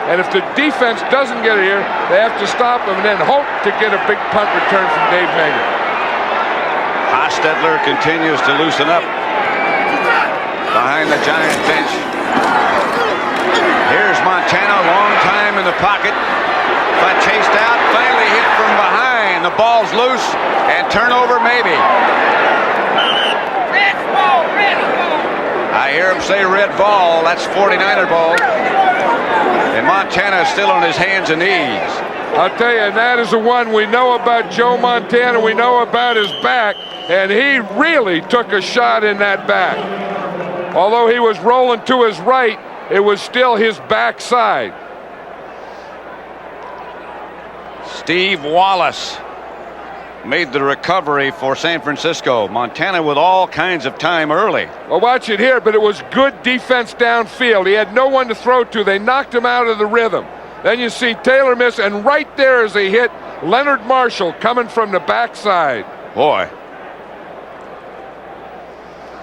And if the defense doesn't get it here, they have to stop them and then hope to get a big punt return from Dave Menger. Hostetler continues to loosen up behind the Giant bench. Here's Montana, long time in the pocket. But chased out, finally hit from behind. The ball's loose, and turnover maybe. Red ball, red ball. I hear him say red ball. That's 49er ball. And Montana is still on his hands and knees. I'll tell you, and that is the one we know about Joe Montana. We know about his back, and he really took a shot in that back. Although he was rolling to his right, it was still his backside. Steve Wallace made the recovery for San Francisco. Montana with all kinds of time early. Well, watch it here, but it was good defense downfield. He had no one to throw to. They knocked him out of the rhythm. Then you see Taylor miss, and right there as he hit Leonard Marshall coming from the backside. Boy.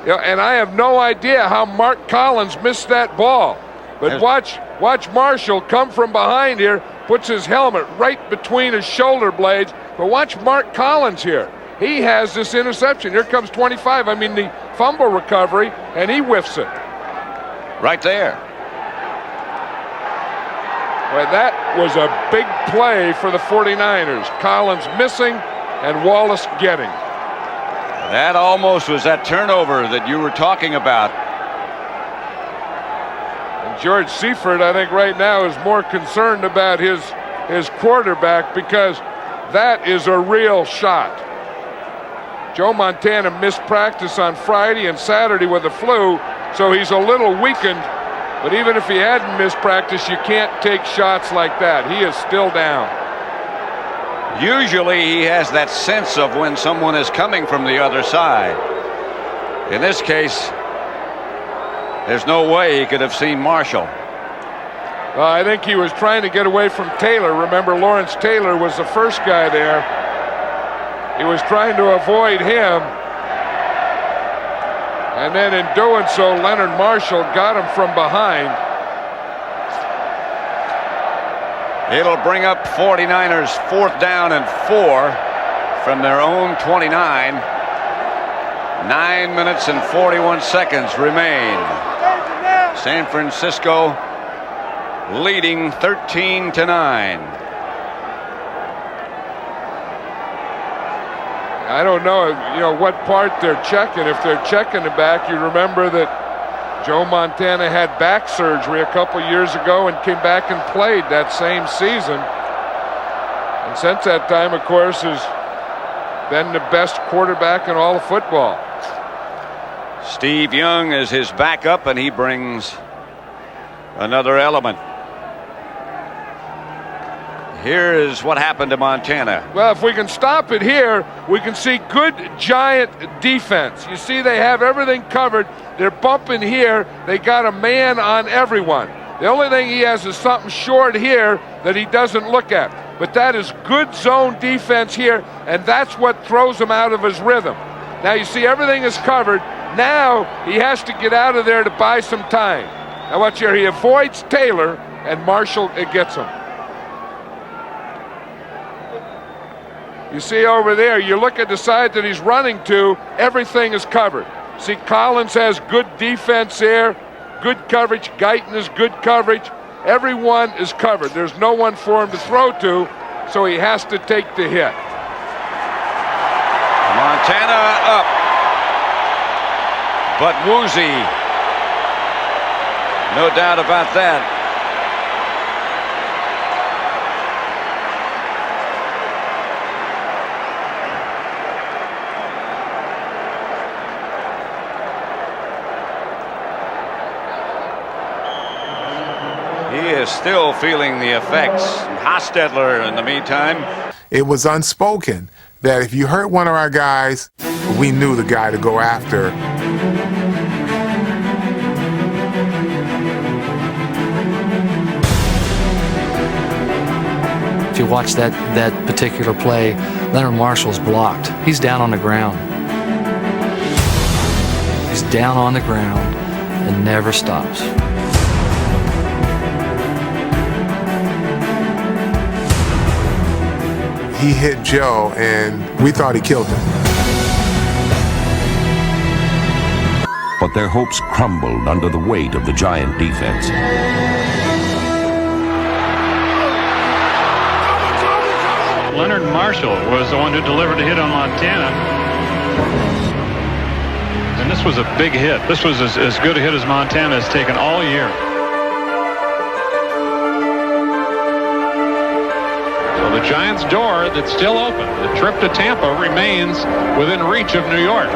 Yeah, and I have no idea how Mark Collins missed that ball. But watch Marshall come from behind here, puts his helmet right between his shoulder blades. But watch Mark Collins here. He has this interception. Here comes 25. I mean, the fumble recovery, and he whiffs it. Right there. Well, that was a big play for the 49ers. Collins missing and Wallace getting. That almost was that turnover that you were talking about. And George Seifert, I think right now, is more concerned about his quarterback because that is a real shot. Joe Montana missed practice on Friday and Saturday with the flu, so he's a little weakened. But even if he hadn't missed practice, you can't take shots like that. He is still down. Usually he has that sense of when someone is coming from the other side. In this case, there's no way he could have seen Marshall. Well, I think he was trying to get away from Taylor. Remember, Lawrence Taylor was the first guy there. He was trying to avoid him. And then in doing so, Leonard Marshall got him from behind. It'll bring up 49ers 4th down and 4 from their own 29. 9 minutes and 41 seconds remain. San Francisco leading 13-9. I don't know, what part they're checking. If they're checking the back, you remember that Joe Montana had back surgery a couple years ago and came back and played that same season. And since that time, of course, has been the best quarterback in all of football. Steve Young is his backup, and he brings another element. Here is what happened to Montana. Well, if we can stop it here, we can see good Giant defense. You see they have everything covered. They're bumping here. They got a man on everyone. The only thing he has is something short here that he doesn't look at. But that is good zone defense here, and that's what throws him out of his rhythm. Now you see everything is covered. Now he has to get out of there to buy some time. Now watch here. He avoids Taylor, and Marshall gets him. You see over there, you look at the side that he's running to, everything is covered. See, Collins has good defense there, good coverage. Guyton is good coverage. Everyone is covered. There's no one for him to throw to, so he has to take the hit. Montana up. But woozy. No doubt about that. He is still feeling the effects. Hostetler in the meantime. It was unspoken that if you hurt one of our guys, we knew the guy to go after. If you watch that particular play, Leonard Marshall's blocked. He's down on the ground. He's down on the ground and never stops. he hit Joe, and we thought he killed him. But their hopes crumbled under the weight of the Giant defense. Leonard Marshall was the one who delivered a hit on Montana. And this was a big hit. This was as good a hit as Montana has taken all year. So the Giants' door that's still open, the trip to Tampa, remains within reach of New York.